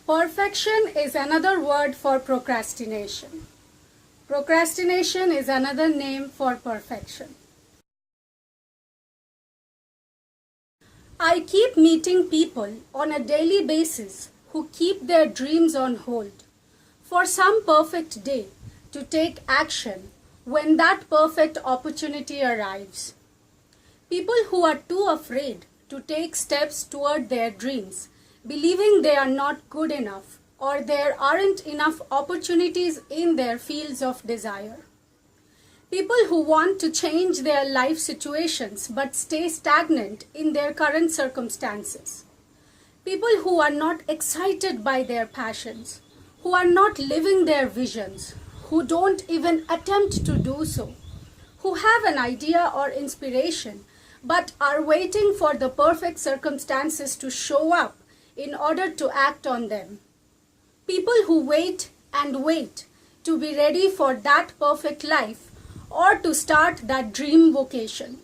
Perfection is another word for procrastination. Procrastination is another name for perfection. I keep meeting people on a daily basis who keep their dreams on hold for some perfect day to take action when that perfect opportunity arrives. People who are too afraid to take steps toward their dreams, believing they are not good enough or there aren't enough opportunities in their fields of desire. People who want to change their life situations but stay stagnant in their current circumstances. People who are not excited by their passions, who are not living their visions, who don't even attempt to do so, who have an idea or inspiration but are waiting for the perfect circumstances to show up in order to act on them. People who wait and wait to be ready for that perfect life or to start that dream vocation.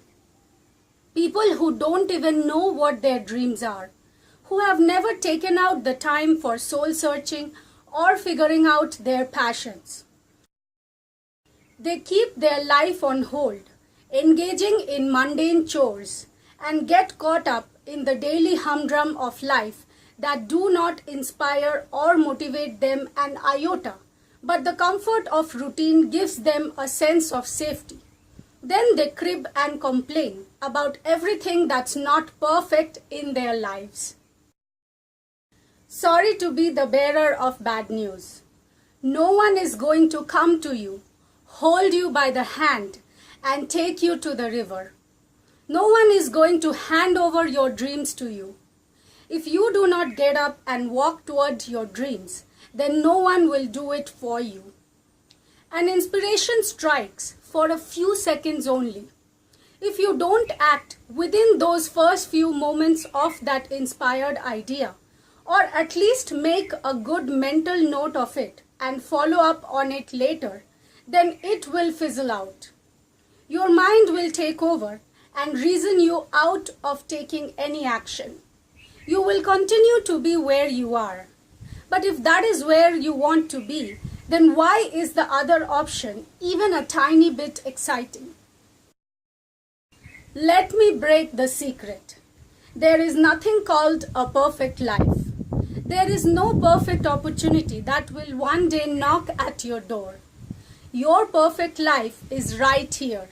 People who don't even know what their dreams are, who have never taken out the time for soul searching or figuring out their passions. They keep their life on hold, engaging in mundane chores, and get caught up in the daily humdrum of life that do not inspire or motivate them an iota, but the comfort of routine gives them a sense of safety. Then they crib and complain about everything that's not perfect in their lives. Sorry to be the bearer of bad news. No one is going to come to you, hold you by the hand, and take you to the river. No one is going to hand over your dreams to you. If you do not get up and walk toward your dreams, then no one will do it for you. An inspiration strikes for a few seconds only. If you don't act within those first few moments of that inspired idea, or at least make a good mental note of it and follow up on it later, then it will fizzle out. Your mind will take over and reason you out of taking any action. You will continue to be where you are. But if that is where you want to be, then why is the other option even a tiny bit exciting? Let me break the secret. There is nothing called a perfect life. There is no perfect opportunity that will one day knock at your door. Your perfect life is right here,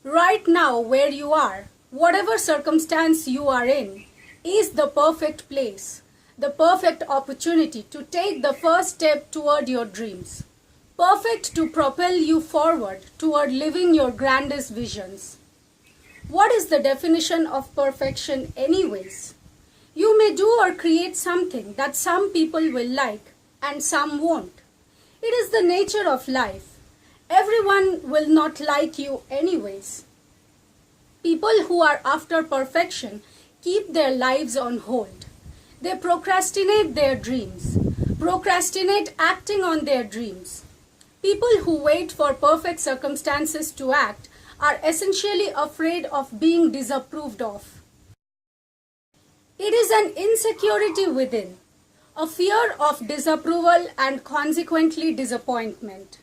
right now where you are, whatever circumstance you are in, is the perfect place, the perfect opportunity to take the first step toward your dreams, perfect to propel you forward toward living your grandest visions. What is the definition of perfection anyways? You may do or create something that some people will like and some won't. It is the nature of life. Everyone will not like you anyways. People who are after perfection keep their lives on hold. They procrastinate their dreams, procrastinate acting on their dreams. People who wait for perfect circumstances to act are essentially afraid of being disapproved of. It is an insecurity within, a fear of disapproval and consequently disappointment.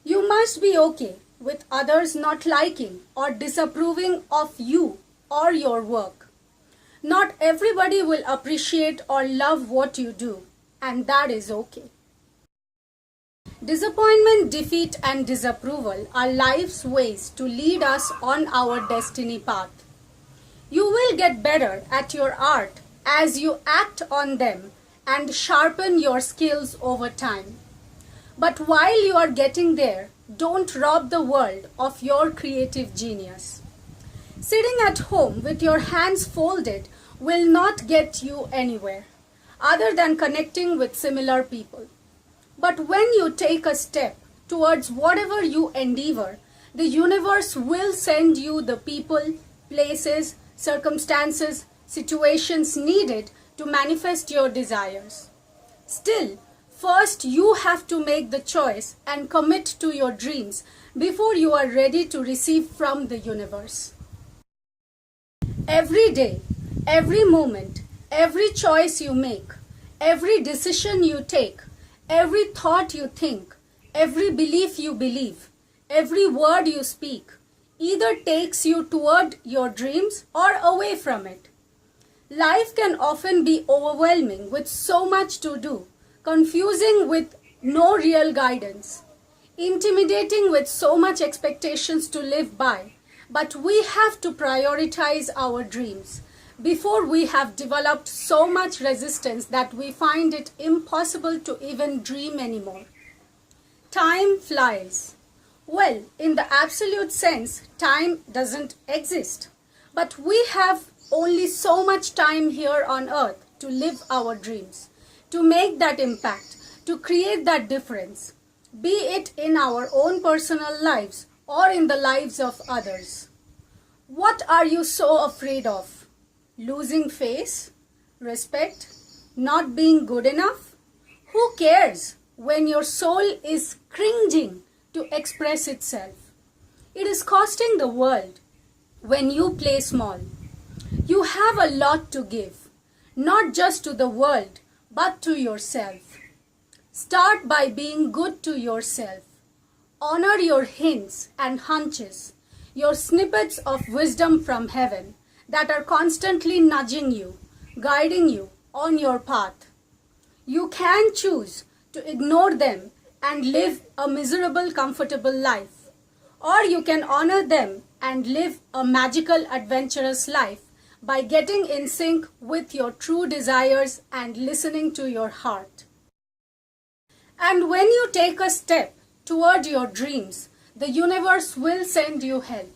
You must be okay with others not liking or disapproving of you or your work. Not everybody will appreciate or love what you do, and that is okay. Disappointment, defeat, and disapproval are life's ways to lead us on our destiny path. You will get better at your art as you act on them and sharpen your skills over time. But while you are getting there, don't rob the world of your creative genius. Sitting at home with your hands folded will not get you anywhere, other than connecting with similar people. But when you take a step towards whatever you endeavor, the universe will send you the people, places, circumstances, situations needed to manifest your desires. Still, first you have to make the choice and commit to your dreams before you are ready to receive from the universe. Every day, every moment, every choice you make, every decision you take, every thought you think, every belief you believe, every word you speak, either takes you toward your dreams or away from it. Life can often be overwhelming with so much to do, confusing with no real guidance, intimidating with so much expectations to live by. But we have to prioritize our dreams before we have developed so much resistance that we find it impossible to even dream anymore. Time flies. Well, in the absolute sense, time doesn't exist. But we have only so much time here on earth to live our dreams, to make that impact, to create that difference, be it in our own personal lives or in the lives of others. What are you so afraid of? Losing face? Respect? Not being good enough? Who cares when your soul is cringing to express itself? It is costing the world when you play small. You have a lot to give, not just to the world, but to yourself. Start by being good to yourself. Honor your hints and hunches, your snippets of wisdom from heaven that are constantly nudging you, guiding you on your path. You can choose to ignore them and live a miserable, comfortable life, or you can honor them and live a magical, adventurous life by getting in sync with your true desires and listening to your heart. And when you take a step toward your dreams, the universe will send you help.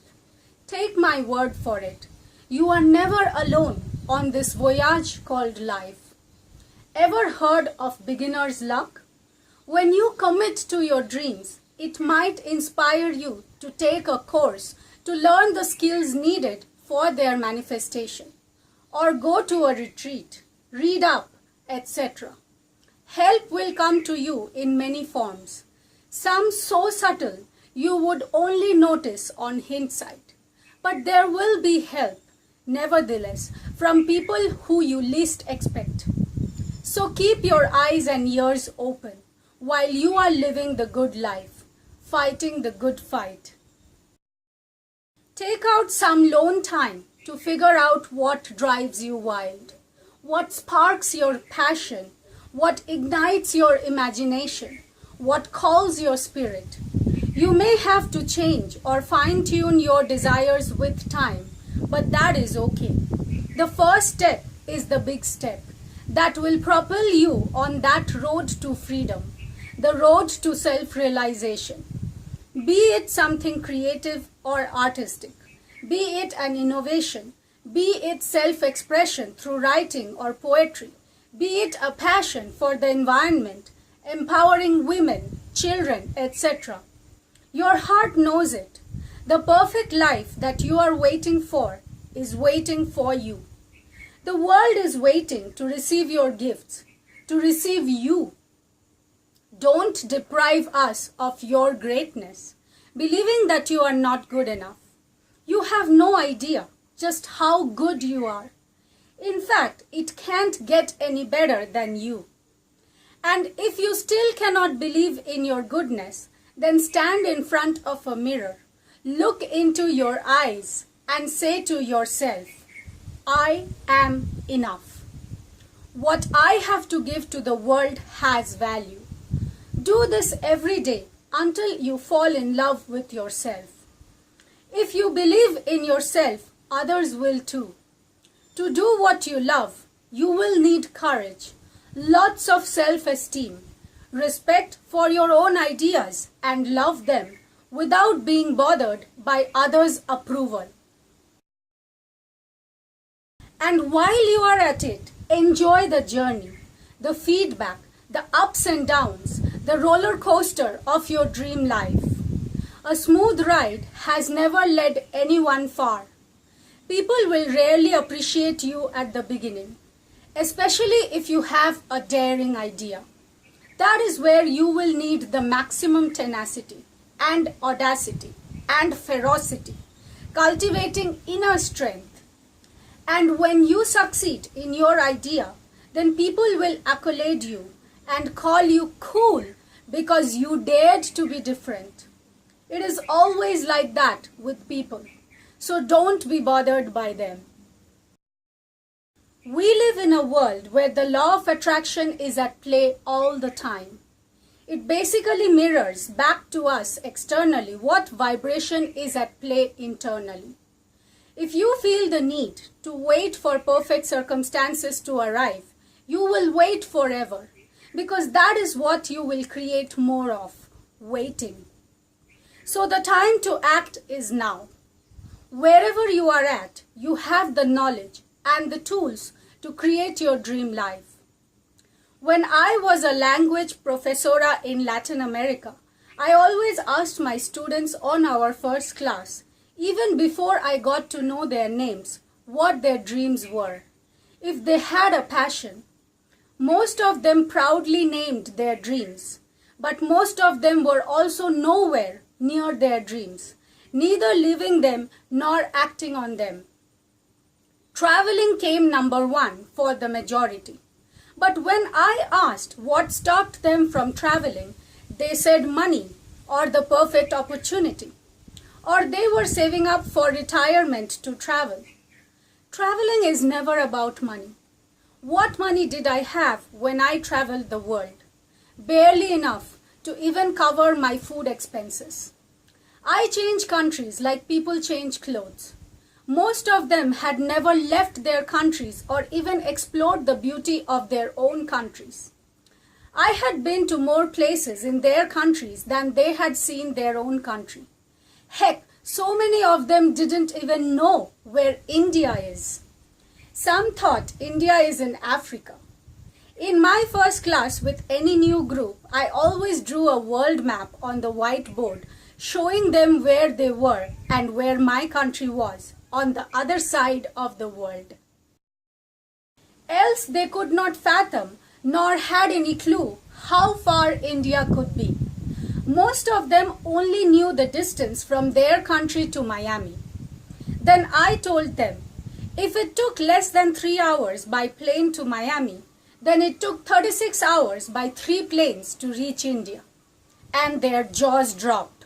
Take my word for it. You are never alone on this voyage called life. Ever heard of beginner's luck? When you commit to your dreams, it might inspire you to take a course to learn the skills needed for their manifestation, or go to a retreat, read up, etc. Help will come to you in many forms, some so subtle you would only notice on hindsight. But there will be help, nevertheless, from people who you least expect. So keep your eyes and ears open while you are living the good life, fighting the good fight. Take out some lone time to figure out what drives you wild, what sparks your passion, what ignites your imagination, what calls your spirit. You may have to change or fine-tune your desires with time, but that is okay. The first step is the big step that will propel you on that road to freedom, the road to self-realization. Be it something creative or artistic, be it an innovation, be it self-expression through writing or poetry, be it a passion for the environment, empowering women, children, etc. Your heart knows it. The perfect life that you are waiting for is waiting for you. The world is waiting to receive your gifts, to receive you. Don't deprive us of your greatness, believing that you are not good enough. You have no idea just how good you are. In fact, it can't get any better than you. And if you still cannot believe in your goodness, then stand in front of a mirror, look into your eyes, and say to yourself, I am enough. What I have to give to the world has value. Do this every day until you fall in love with yourself. If you believe in yourself, others will too. To do what you love, you will need courage, lots of self-esteem, respect for your own ideas, and love them without being bothered by others' approval. And while you are at it, enjoy the journey, the feedback, the ups and downs, the roller coaster of your dream life. A smooth ride has never led anyone far. People will rarely appreciate you at the beginning, especially if you have a daring idea. That is where you will need the maximum tenacity and audacity and ferocity, cultivating inner strength. And when you succeed in your idea, then people will accolade you and call you cool because you dared to be different. It is always like that with people, so don't be bothered by them. We live in a world where the law of attraction is at play all the time. It basically mirrors back to us externally what vibration is at play internally. If you feel the need to wait for perfect circumstances to arrive, you will wait forever, because that is what you will create more of, waiting. So the time to act is now. Wherever you are at, you have the knowledge and the tools to create your dream life. When I was a language professora in Latin America, I always asked my students on our first class, even before I got to know their names, what their dreams were, if they had a passion. Most of them proudly named their dreams, but most of them were also nowhere near their dreams, neither living them nor acting on them. Traveling came number one for the majority. But when I asked what stopped them from traveling, they said money or the perfect opportunity, or they were saving up for retirement to travel. Traveling is never about money. What money did I have when I traveled the world? Barely enough to even cover my food expenses. I change countries like people change clothes. Most of them had never left their countries or even explored the beauty of their own countries. I had been to more places in their countries than they had seen their own country. Heck, so many of them didn't even know where India is. Some thought India is in Africa. In my first class with any new group, I always drew a world map on the whiteboard, showing them where they were and where my country was, on the other side of the world. Else they could not fathom nor had any clue how far India could be. Most of them only knew the distance from their country to Miami. Then I told them, if it took less than 3 hours by plane to Miami, then it took 36 hours by 3 planes to reach India. And their jaws dropped.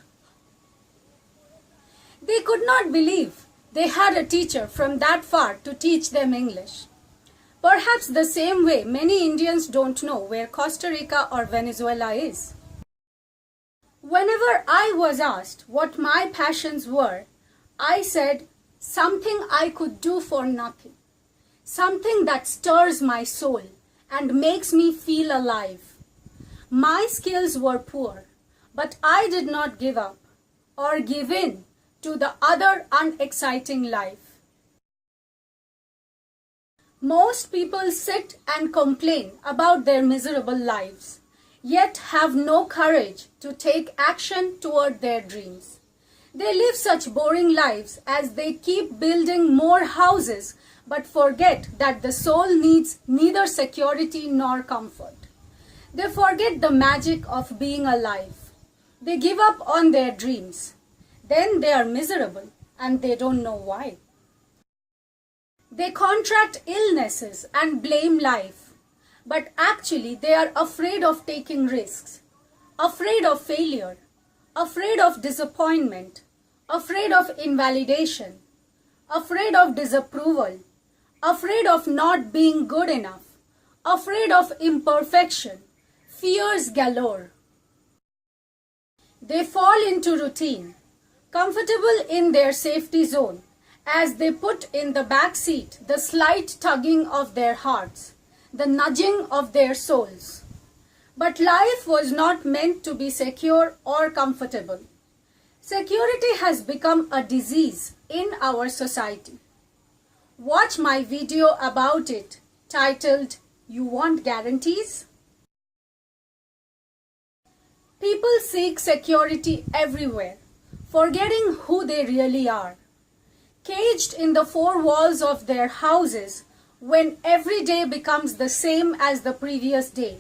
They could not believe they had a teacher from that far to teach them English. Perhaps the same way many Indians don't know where Costa Rica or Venezuela is. Whenever I was asked what my passions were, I said something I could do for nothing, something that stirs my soul and makes me feel alive. My skills were poor, but I did not give up or give in to the other unexciting life. Most people sit and complain about their miserable lives, yet have no courage to take action toward their dreams. They live such boring lives as they keep building more houses but forget that the soul needs neither security nor comfort. They forget the magic of being alive. They give up on their dreams. Then they are miserable and they don't know why. They contract illnesses and blame life, but actually they are afraid of taking risks, afraid of failure, afraid of disappointment, afraid of invalidation, afraid of disapproval, afraid of not being good enough, afraid of imperfection, fears galore. They fall into routine, comfortable in their safety zone, as they put in the back seat the slight tugging of their hearts, the nudging of their souls. But life was not meant to be secure or comfortable. Security has become a disease in our society. Watch my video about it, titled, "You Want Guarantees?" People seek security everywhere, forgetting who they really are. Caged in the four walls of their houses, when every day becomes the same as the previous day,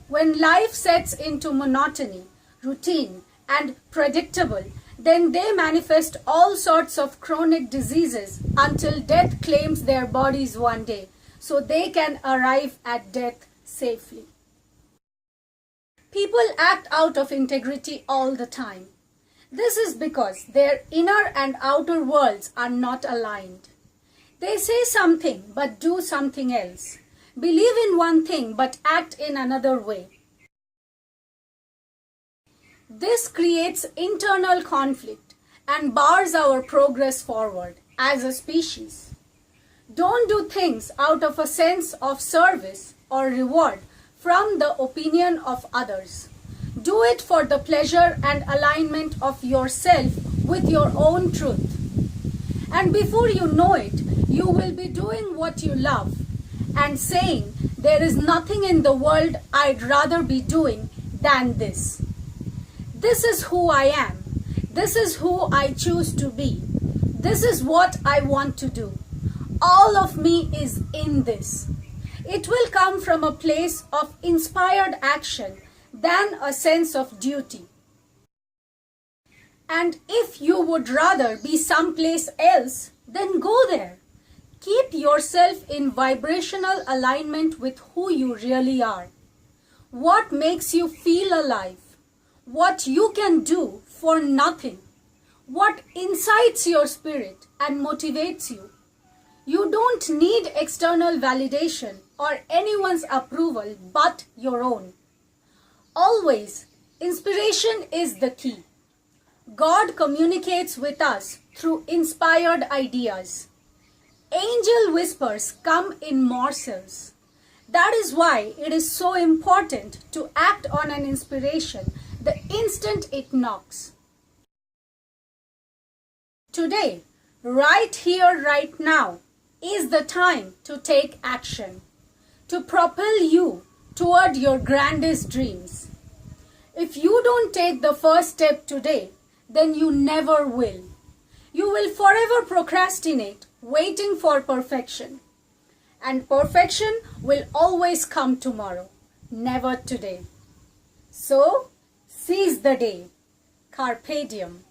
when life sets into monotony, routine, and predictable, then they manifest all sorts of chronic diseases until death claims their bodies one day, so they can arrive at death safely. People act out of integrity all the time. This is because their inner and outer worlds are not aligned. They say something but do something else, believe in one thing but act in another way. This creates internal conflict and bars our progress forward as a species. Don't do things out of a sense of service or reward from the opinion of others. Do it for the pleasure and alignment of yourself with your own truth. And before you know it, you will be doing what you love and saying, there is nothing in the world I'd rather be doing than this. This is who I am. This is who I choose to be. This is what I want to do. All of me is in this. It will come from a place of inspired action than a sense of duty. And if you would rather be someplace else, then go there. Keep yourself in vibrational alignment with who you really are. What makes you feel alive? What you can do for nothing? What incites your spirit and motivates you? You don't need external validation or anyone's approval but your own. Always, inspiration is the key. God communicates with us through inspired ideas. Angel whispers come in morsels. That is why it is so important to act on an inspiration the instant it knocks. Today, right here, right now, is the time to take action, to propel you toward your grandest dreams. If you don't take the first step today, then you never will. You will forever procrastinate, waiting for perfection. And perfection will always come tomorrow, never today. So, seize the day. Carpe diem.